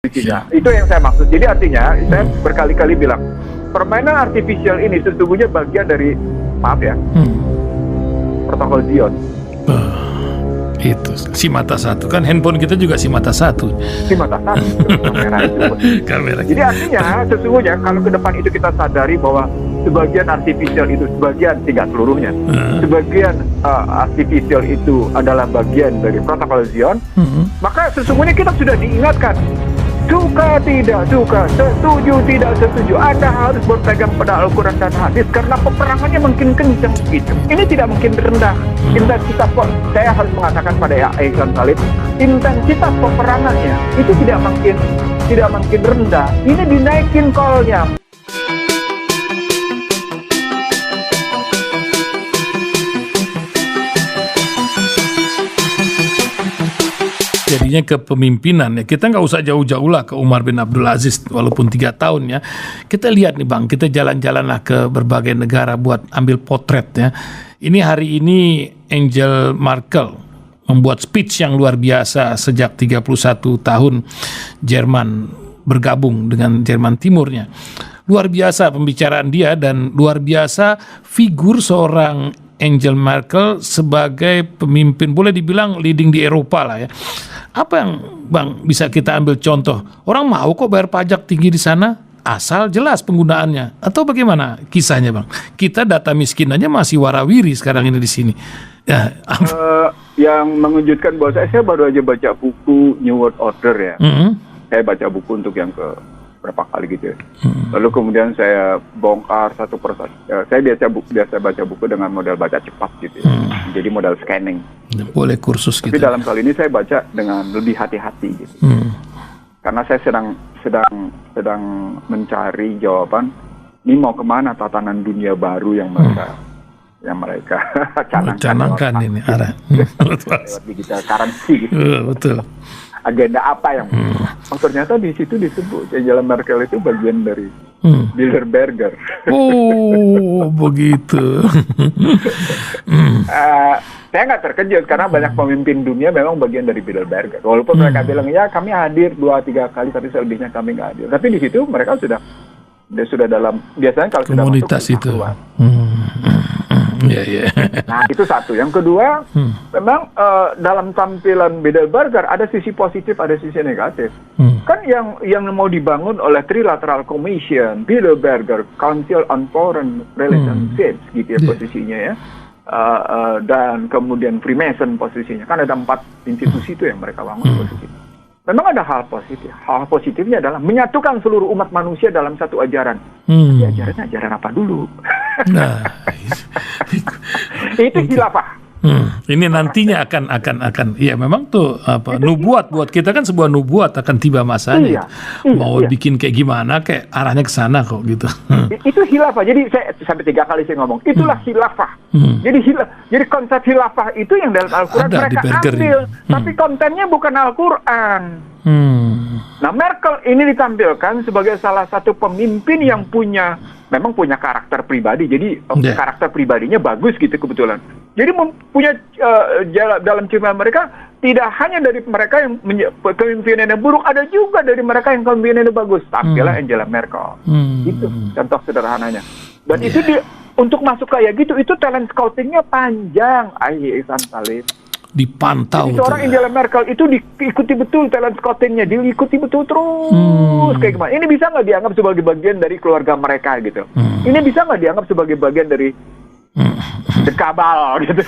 Isinya. Itu yang saya maksud. Jadi artinya saya berkali-kali bilang permainan artificial ini sesungguhnya bagian dari, maaf ya, protokol Zion. Itu si mata satu kan, handphone kita juga si mata satu. Si mata satu kamera itu. Kamera. Jadi artinya sesungguhnya kalau ke depan itu kita sadari bahwa sebagian artificial itu, sebagian, tidak seluruhnya, sebagian artificial itu adalah bagian dari protokol Zion, maka sesungguhnya kita sudah diingatkan, suka tidak suka, setuju tidak setuju, Anda harus berpegang pada Al-Quran dan hadis karena peperangannya makin kencang gitu. Ini tidak mungkin rendah. Intensitas, saya harus mengatakan pada Iksan Salib, intensitas peperangannya itu tidak makin rendah. Ini dinaikin call-nya. Jadinya kepemimpinan ya, kita nggak usah jauh-jauh lah ke Umar bin Abdul Aziz walaupun 3 tahun ya. Kita lihat nih Bang, kita jalan-jalan lah ke berbagai negara buat ambil potret ya. Ini hari ini Angela Merkel membuat speech yang luar biasa sejak 31 tahun Jerman bergabung dengan Jerman Timurnya. Luar biasa pembicaraan dia dan luar biasa figur seorang Angela Merkel sebagai pemimpin, boleh dibilang leading di Eropa lah ya. Apa yang Bang bisa kita ambil contoh? Orang mau kok bayar pajak tinggi di sana, asal jelas penggunaannya. Atau bagaimana kisahnya Bang? Kita data miskinannya masih warawiri sekarang ini di sini. Ya, yang mengejutkan bahwa saya baru aja baca buku New World Order ya. Saya baca buku untuk yang ke berapa kali gitu ya. Lalu kemudian saya bongkar satu persatu. Saya biasa baca buku dengan modal baca cepat gitu ya. Jadi modal scanning. Boleh kursus gitu. Tapi dalam kali ini saya baca dengan lebih hati-hati gitu. Karena saya sedang mencari jawaban. Ini mau kemana tatanan dunia baru yang mereka canangkan ini arah. Lewat digital currency gitu. Betul. Agenda apa yang ternyata di situ disebut Angela Merkel itu bagian dari Bilderberger. Oh begitu. Saya nggak terkejut karena banyak pemimpin dunia memang bagian dari Bilderberger. Walaupun mereka bilang ya kami hadir 2-3 kali tapi selebihnya kami nggak hadir. Tapi di situ mereka sudah dalam, biasanya kalau sudah komunitas masuk, itu. Nah itu satu. Yang kedua, memang dalam tampilan Bilderberger ada sisi positif, ada sisi negatif. Kan yang mau dibangun oleh Trilateral Commission, Bilderberger Council on Foreign Relationships, gitu ya posisinya ya. Dan kemudian Freemason posisinya. Kan ada 4 institusi itu yang mereka bangun posisi. Memang ada hal positif. Hal positifnya adalah menyatukan seluruh umat manusia dalam satu ajaran. Tapi ajaran apa dulu? Nah, itu khilafah. Ini nantinya akan ya memang tuh apa nubuat buat kita kan, sebuah nubuat akan tiba masanya. Mau bikin kayak gimana, kayak arahnya ke sana kok gitu. Itu khilafah. Jadi saya sampai 3 kali saya ngomong, itulah khilafah. Jadi konsep khilafah itu yang dalam Al-Quran mereka ambil, tapi kontennya bukan Al-Quran. Nah, Merkel ini ditampilkan sebagai salah satu pemimpin yang memang punya karakter pribadi. Jadi karakter pribadinya bagus gitu kebetulan. Jadi punya dalam cerita mereka tidak hanya dari mereka yang kepemimpinannya buruk, ada juga dari mereka yang kepemimpinannya bagus. Tampillah Angela Merkel. Itu contoh sederhananya. Dan itu untuk masuk kayak gitu, itu talent scoutingnya panjang. Iksan Salib. Dipantau. Jadi seorang Angela Merkel itu diikuti betul talent scoutingnya, diikuti betul terus kayak gimana. Ini bisa nggak dianggap sebagai bagian dari keluarga mereka gitu? Ini bisa nggak dianggap sebagai bagian dari kabal gitu?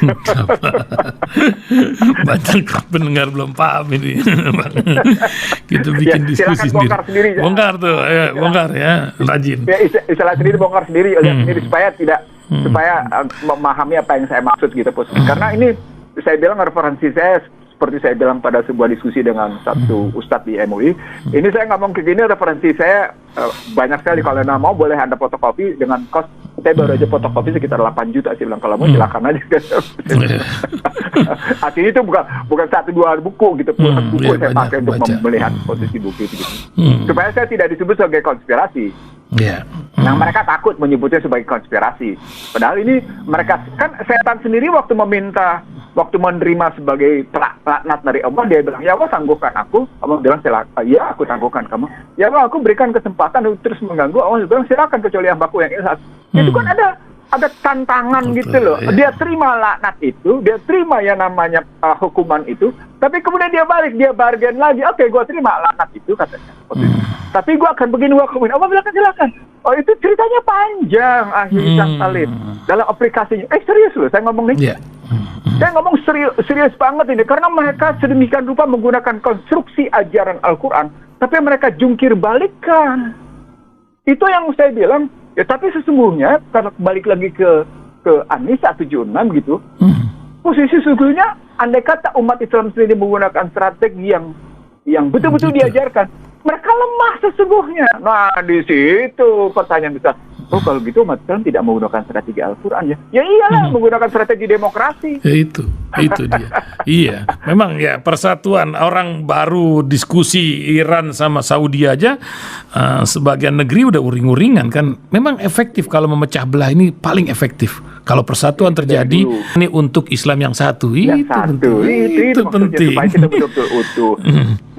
Banyak pendengar belum paham ini. Kita bikin diskusi sendiri. Bongkar tuh, bongkar ya, rajin. Ya, istilah sendiri bongkar sendiri, lihat sendiri supaya memahami apa yang saya maksud gitu, Karena ini saya bilang referensi saya seperti saya bilang pada sebuah diskusi dengan satu ustadz di MUI. Ini saya ngomong kayak gini, referensi saya banyak sekali. Kalau Anda mau boleh Anda fotokopi dengan kos. Saya baru aja fotokopi sekitar 8 juta. Saya bilang kalau mau silakan aja. Artinya itu bukan 1-2 buku gitu. Buku saya pakai untuk melihat posisi buku itu. Supaya saya tidak disebut sebagai konspirasi. Nah, mereka takut menyebutnya sebagai konspirasi. Padahal ini mereka kan setan sendiri waktu menerima sebagai laknat dari Allah, dia bilang, ya Allah sangguhkan aku. Allah bilang, ya aku tangguhkan kamu. Ya Allah aku berikan kesempatan untuk terus mengganggu. Allah bilang, silakan kecuali hambaku yang ikhlas. Itu kan ada tantangan gitu loh. Dia terima laknat itu, dia terima yang namanya hukuman itu, tapi kemudian dia balik, dia bargain lagi. Oke, gue terima laknat itu katanya. Tapi gue akan begini, gue Allah bilang silakan. Oh, itu ceritanya panjang Ihsan Talib dalam aplikasinya. Serius loh, saya ngomong nih. Saya ngomong serius banget ini, karena mereka sedemikian rupa menggunakan konstruksi ajaran Al-Quran, tapi mereka jungkir balikan. Itu yang saya bilang. Ya, tapi sesungguhnya kalau balik lagi ke An-Nisa 76 gitu, posisi sesungguhnya andai kata umat Islam sendiri menggunakan strategi yang betul-betul diajarkan, mereka lemah sesungguhnya. Nah, di situ pertanyaan besar. Oh, kalau gitu umat Islam tidak menggunakan strategi Al-Quran ya? Ya iyalah, menggunakan strategi demokrasi. Ya itu dia. Iya, memang ya persatuan orang baru diskusi Iran sama Saudi aja, sebagian negeri udah uring-uringan kan. Memang efektif kalau memecah belah ini paling efektif. Kalau persatuan terjadi ini untuk Islam yang satu. Itu penting. Supaya kita betul-betul utuh.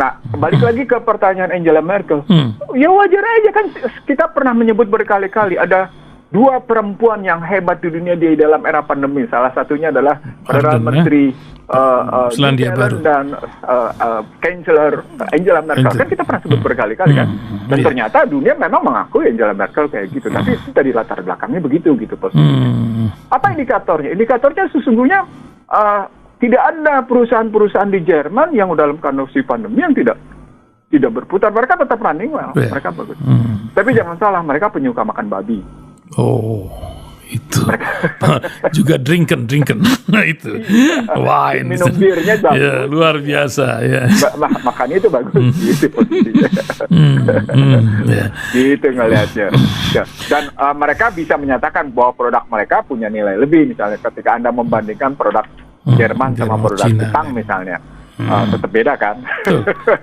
Nah, balik lagi ke pertanyaan Angela Merkel. Ya wajar aja kan, kita pernah menyebut berkali-kali ada dua perempuan yang hebat di dunia di dalam era pandemi. Salah satunya adalah Perdana Menteri Selandia Baru dan Chancellor Angela Merkel. Kan kita pernah sebut berkali-kali kan. Dan ternyata dunia memang mengakui Angela Merkel kayak gitu. Tapi itu dari latar belakangnya begitu gitu posisinya. Apa indikatornya? Indikatornya sesungguhnya tidak ada perusahaan-perusahaan di Jerman yang dalam kondisi pandemi yang tidak berputar. Mereka tetap running well. Mereka bagus. Tapi jangan salah, mereka penyuka makan babi. Oh, itu juga drinken. Nah, itu wine, minum birnya bagus. Ya, luar biasa ya. Makannya itu bagus gitu posisinya. Gitu ngelihatnya. Dan mereka bisa menyatakan bahwa produk mereka punya nilai lebih. Misalnya ketika Anda membandingkan produk Jerman sama produk Jepang misalnya, tetap beda kan.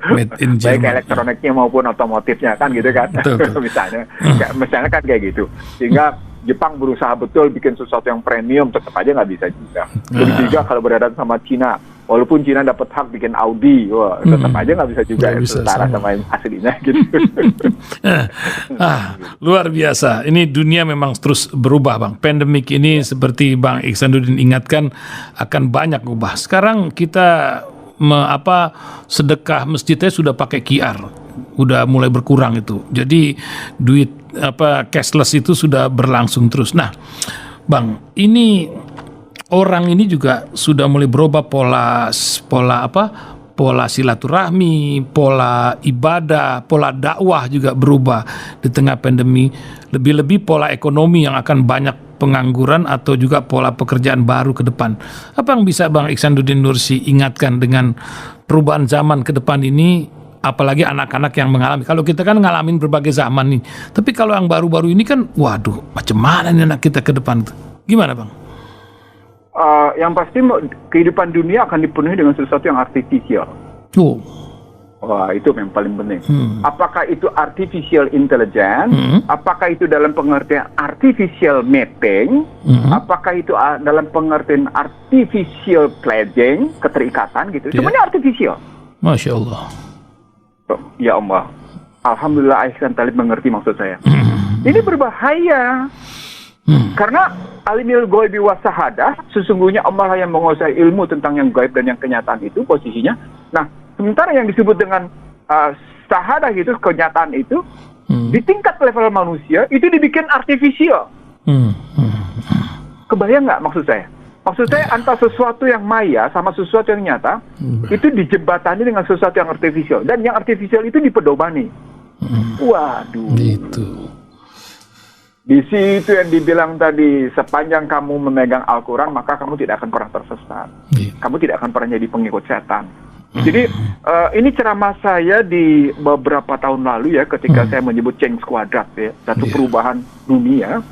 Made in Baik elektroniknya maupun otomotifnya kan gitu kan. misalnya kan kayak gitu. Sehingga Jepang berusaha betul bikin sesuatu yang premium, tetap aja nggak bisa juga. Begitu juga kalau berhadapan sama Cina, walaupun Cina dapat hak bikin Audi, tetap aja nggak bisa juga setara sama yang aslinya gitu. Luar biasa. Ini dunia memang terus berubah, Bang. Pandemik ini seperti Bang Ihsanuddin ingatkan akan banyak ubah. Sekarang kita sedekah masjidnya sudah pakai QR, udah mulai berkurang itu. Jadi duit cashless itu sudah berlangsung terus. Nah, Bang, ini orang ini juga sudah mulai berubah pola silaturahmi, pola ibadah, pola dakwah juga berubah di tengah pandemi. Lebih-lebih pola ekonomi yang akan banyak pengangguran atau juga pola pekerjaan baru ke depan. Apa yang bisa Bang Ihsanuddin Nursi ingatkan dengan perubahan zaman ke depan ini, apalagi anak-anak yang mengalami? Kalau kita kan ngalamin berbagai zaman nih, tapi kalau yang baru-baru ini kan, waduh, macam mana nih anak kita ke depan? Gimana, Bang? Yang pasti kehidupan dunia akan dipenuhi dengan sesuatu yang artifisial. Wah, itu yang paling penting. Apakah itu artificial intelligence? Apakah itu dalam pengertian artificial mapping? Apakah itu dalam pengertian artificial pledging, keterikatan gitu? Semuanya artificial. Masya Allah. Ya Allah. Alhamdulillah Ihsan Talib mengerti maksud saya. Ini berbahaya. Karena alimul ghaibi wasahadah, sesungguhnya Allah yang menguasai ilmu tentang yang gaib dan yang kenyataan itu posisinya. Nah, sementara yang disebut dengan sahadah itu, kenyataan itu, di tingkat level manusia, itu dibikin artifisial. Kebayang nggak maksud saya? Maksud saya antara sesuatu yang maya sama sesuatu yang nyata, itu dijembatani dengan sesuatu yang artifisial. Dan yang artifisial itu dipedomani. Waduh. Itu. Di situ yang dibilang tadi, sepanjang kamu memegang Al-Quran, maka kamu tidak akan pernah tersesat. Kamu tidak akan pernah jadi pengikut setan. Jadi ini ceramah saya di beberapa tahun lalu ya, ketika saya menyebut change kuadrat ya, satu perubahan dunia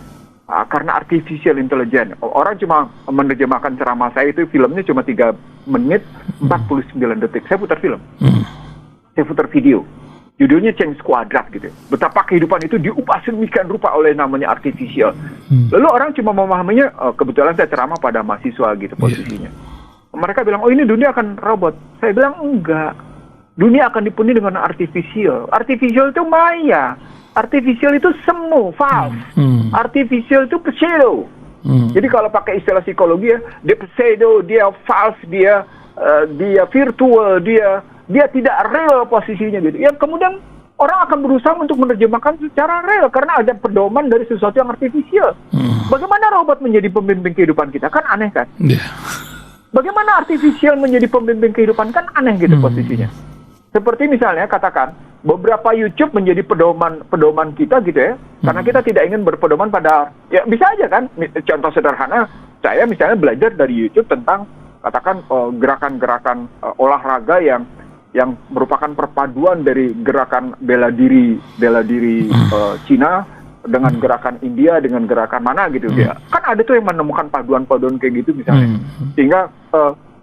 karena artificial intelligence. Orang cuma menerjemahkan ceramah saya itu, filmnya cuma 3 menit 49 detik. Saya putar film, saya putar video. Judulnya Change Quadrat gitu. Betapa kehidupan itu diubah sedemikian rupa oleh namanya artificial. Lalu orang cuma memahaminya, kebetulan saya ceramah pada mahasiswa gitu posisinya. Mereka bilang, oh ini dunia akan robot. Saya bilang, enggak. Dunia akan dipenuhi dengan artificial. Artificial itu maya. Artificial itu semu, false. Artificial itu pseudo. Jadi kalau pakai istilah psikologi ya, dia pseudo, dia false, dia virtual, dia tidak real posisinya gitu. Yang kemudian orang akan berusaha untuk menerjemahkan secara real karena ada pedoman dari sesuatu yang artificial. Bagaimana robot menjadi pembimbing kehidupan kita? Kan aneh kan? Bagaimana artificial menjadi pembimbing kehidupan? Kan aneh gitu posisinya. Seperti misalnya katakan beberapa YouTube menjadi pedoman kita gitu ya. Karena kita tidak ingin berpedoman pada, ya bisa aja kan. Contoh sederhana, saya misalnya belajar dari YouTube tentang katakan gerakan-gerakan olahraga yang merupakan perpaduan dari gerakan bela diri Cina dengan gerakan India dengan gerakan mana gitu ya. Kan ada tuh yang menemukan paduan-paduan kayak gitu misalnya. Sehingga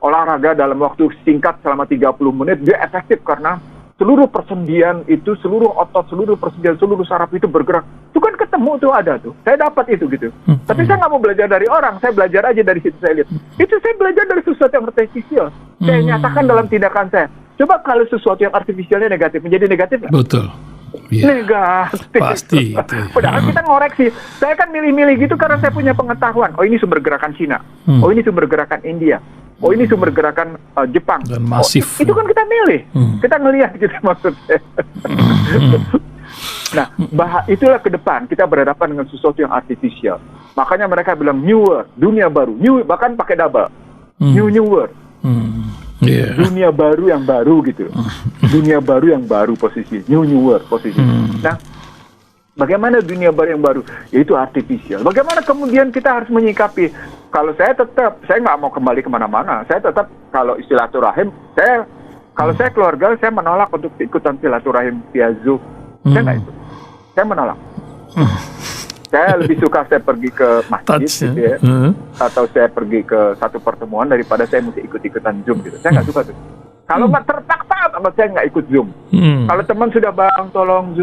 olahraga dalam waktu singkat selama 30 menit dia efektif karena seluruh persendian itu, seluruh otot, seluruh persendian, seluruh saraf itu bergerak. Itu kan ketemu tuh ada tuh. Saya dapat itu gitu. Tapi saya nggak mau belajar dari orang. Saya belajar aja dari situ saya lihat. Itu saya belajar dari sesuatu yang artificial. Saya nyatakan dalam tindakan saya. Coba kalau sesuatu yang artificialnya negatif, menjadi negatif nggak? Betul. Negatif. Pasti itu. Padahal kita ngoreksi. Saya kan milih-milih gitu karena saya punya pengetahuan. Oh ini sumber gerakan Cina. Oh ini sumber gerakan India. Oh ini sumber gerakan Jepang. Dan masif. Itu kan kita milih. Kita ngelihat gitu maksudnya. Nah, itulah ke depan kita berhadapan dengan sesuatu yang artificial. Makanya mereka bilang new world, dunia baru. New bahkan pakai double. New world. Dunia baru yang baru gitu. Dunia baru yang baru posisi. New world posisi. Nah, bagaimana dunia baru yang baru? Yaitu artificial. Bagaimana kemudian kita harus menyikapi? Kalau saya nggak mau kembali kemana-mana. Saya tetap kalau silaturahim, kalau saya keluarga, saya menolak untuk ikutan silaturahim via Zoom. Saya nggak itu. Saya menolak. Saya lebih suka saya pergi ke masjid gitu ya, atau saya pergi ke satu pertemuan daripada saya mesti ikut-ikutan Zoom gitu. Saya nggak suka tuh. Kalau nggak terpaksa, saya nggak ikut Zoom. Kalau teman sudah bang tolong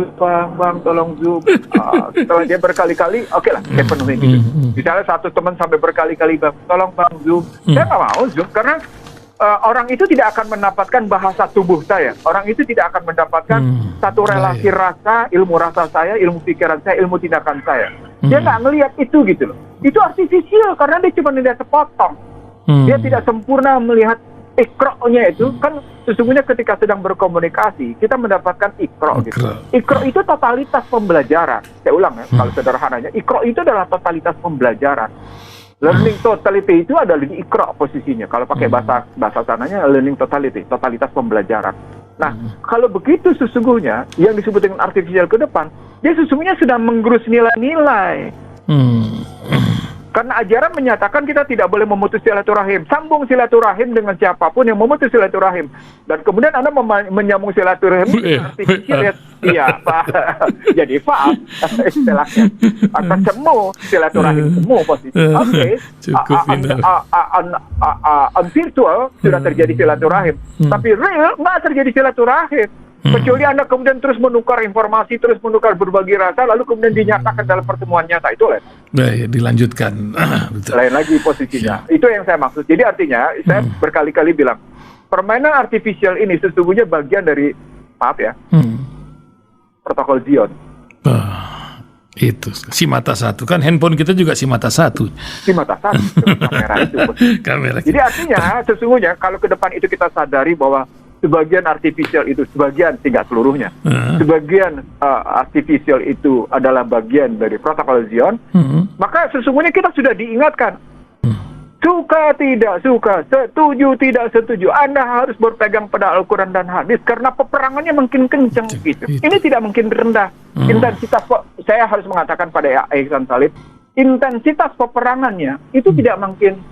Zoom, setelah dia berkali-kali, oke lah, saya penuhi gitu. Misalnya satu teman sampai berkali-kali tolong bang Zoom, saya nggak mau Zoom karena orang itu tidak akan mendapatkan bahasa tubuh saya. Orang itu tidak akan mendapatkan satu relasi rasa, ilmu rasa saya, ilmu pikiran saya, ilmu tindakan saya. Dia nggak ngelihat itu gitu loh. Itu artificial karena dia cuma melihat sepotong. Dia tidak sempurna melihat ikro-nya itu. Kan sesungguhnya ketika sedang berkomunikasi, kita mendapatkan ikro gitu. Ikro itu totalitas pembelajaran. Saya ulang ya, kalau sederhananya. Ikro itu adalah totalitas pembelajaran. Learning totality itu adalah di ikro posisinya. Kalau pakai bahasa sananya learning totality, totalitas pembelajaran. Nah, kalau begitu sesungguhnya yang disebut dengan artificial ke depan, dia sesungguhnya sedang menggerus nilai-nilai. Karena ajaran menyatakan kita tidak boleh memutus silaturahim. Sambung silaturahim dengan siapapun yang memutus silaturahim. Dan kemudian Anda menyambung silaturahim artificial. Iya, Pak. Jadi Pak, istilahnya. Akan semu silaturahim semu posisi. Oke. On virtual sudah terjadi silaturahim. Tapi real nggak terjadi silaturahim. Kecuali Anda kemudian terus menukar informasi, terus menukar berbagai rasa, lalu kemudian dinyatakan dalam pertemuan nyata. Itu lain. Dilanjutkan. Lain lagi posisinya. Itu yang saya maksud. Jadi artinya, saya berkali-kali bilang, permainan artificial ini sesungguhnya bagian dari, maaf ya, protokol Zion. Itu si mata satu kan, handphone kita juga si mata satu. Si mata satu kamera itu. Kamera. Jadi artinya sesungguhnya kalau ke depan itu kita sadari bahwa sebagian artificial itu, sebagian tidak seluruhnya, sebagian artificial itu adalah bagian dari protokol Zion, maka sesungguhnya kita sudah diingatkan. Suka tidak suka, setuju tidak setuju, Anda harus berpegang pada Al-Quran dan hadis karena peperangannya makin kencang gitu. Ini tidak mungkin rendah. Intensitas, saya harus mengatakan pada Ihsan Salib, intensitas peperangannya itu tidak mungkin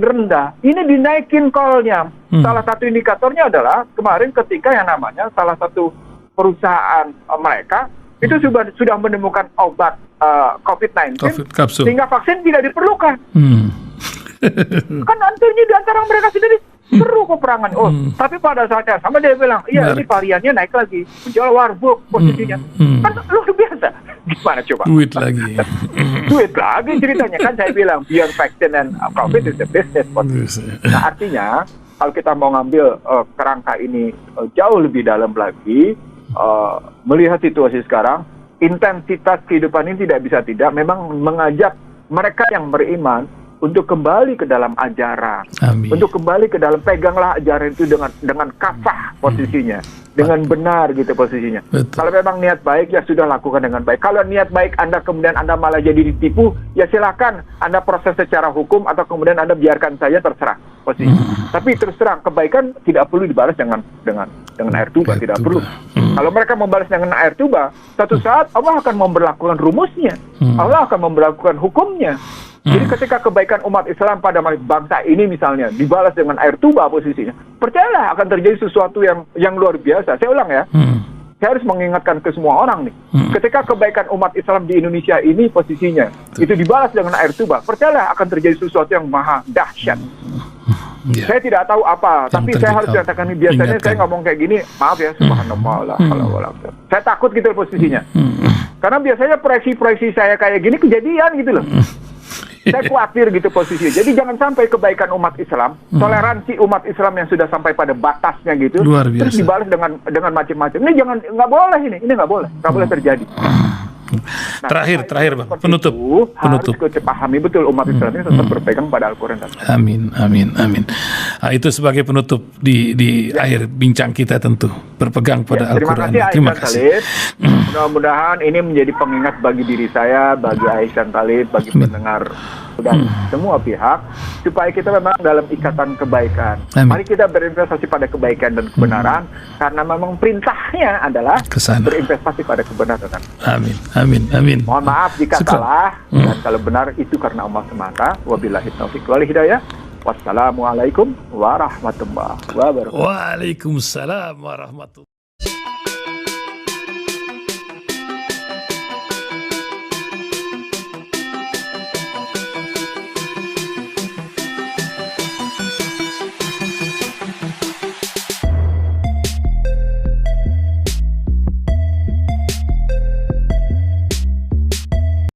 rendah. Ini dinaikin call-nya. Salah satu indikatornya adalah kemarin ketika yang namanya salah satu perusahaan mereka itu sudah menemukan obat COVID-19 sehingga vaksin tidak diperlukan. Kan nantinya di antara mereka sendiri seru peperangan. Tapi pada saatnya sama dia bilang, iya ini variannya naik lagi, menjual Warburg posisinya. Kan luar biasa. Gimana coba? Duit lagi. Duit lagi ceritanya, kan saya bilang beyond passion and profit is the business. Nah artinya kalau kita mau ngambil kerangka ini jauh lebih dalam lagi, melihat situasi sekarang, intensitas kehidupan ini tidak bisa tidak memang mengajak mereka yang beriman untuk kembali ke dalam ajaran. Amin. Untuk kembali ke dalam, peganglah ajaran itu dengan kafah posisinya, dengan benar gitu posisinya. Betul. Kalau memang niat baik ya sudah lakukan dengan baik. Kalau niat baik Anda kemudian Anda malah jadi ditipu, ya silakan Anda proses secara hukum atau kemudian Anda biarkan saja, terserah posisi. Tapi terus terang kebaikan tidak perlu dibalas dengan air tuba, tidak perlu. Kalau mereka membalas dengan air tuba, satu saat Allah akan memberlakukan rumusnya. Allah akan memberlakukan hukumnya. Jadi ketika kebaikan umat Islam pada bangsa ini misalnya dibalas dengan air tuba posisinya, percayalah akan terjadi sesuatu yang luar biasa. Saya ulang ya, saya harus mengingatkan ke semua orang nih. Ketika kebaikan umat Islam di Indonesia ini posisinya itu dibalas dengan air tuba, percayalah akan terjadi sesuatu yang maha dahsyat. Saya tidak tahu apa, tapi saya harus katakan ini. Biasanya saya ngomong kayak gini, maaf ya, subhanallah, saya takut gitu posisinya. Karena biasanya proyeksi saya kayak gini kejadian gitu loh. Saya khawatir gitu posisinya. Jadi jangan sampai kebaikan umat Islam, toleransi umat Islam yang sudah sampai pada batasnya gitu, terus dibalas dengan macam-macam. Ini nggak boleh ini nggak boleh terjadi. Nah, terakhir Bang, penutup. Harus kita pahami betul umat Islam ini tetap berpegang pada Al-Quran. Amin. Nah, itu sebagai penutup di akhir bincang kita tentu berpegang pada Al-Quran. Terima kasih. Mudah-mudahan ini menjadi pengingat bagi diri saya, bagi Aisyah Talib, bagi pendengar dan semua pihak, supaya kita memang dalam ikatan kebaikan. Mari kita berinvestasi pada kebaikan dan kebenaran, karena memang perintahnya adalah berinvestasi pada kebenaran. Amin. Mohon maaf jika salah, dan kalau benar itu karena Allah semata. Wabillahi taufiq wal hidayah. Wassalamualaikum warahmatullahi wabarakatuh. Waalaikumsalam warahmatullahi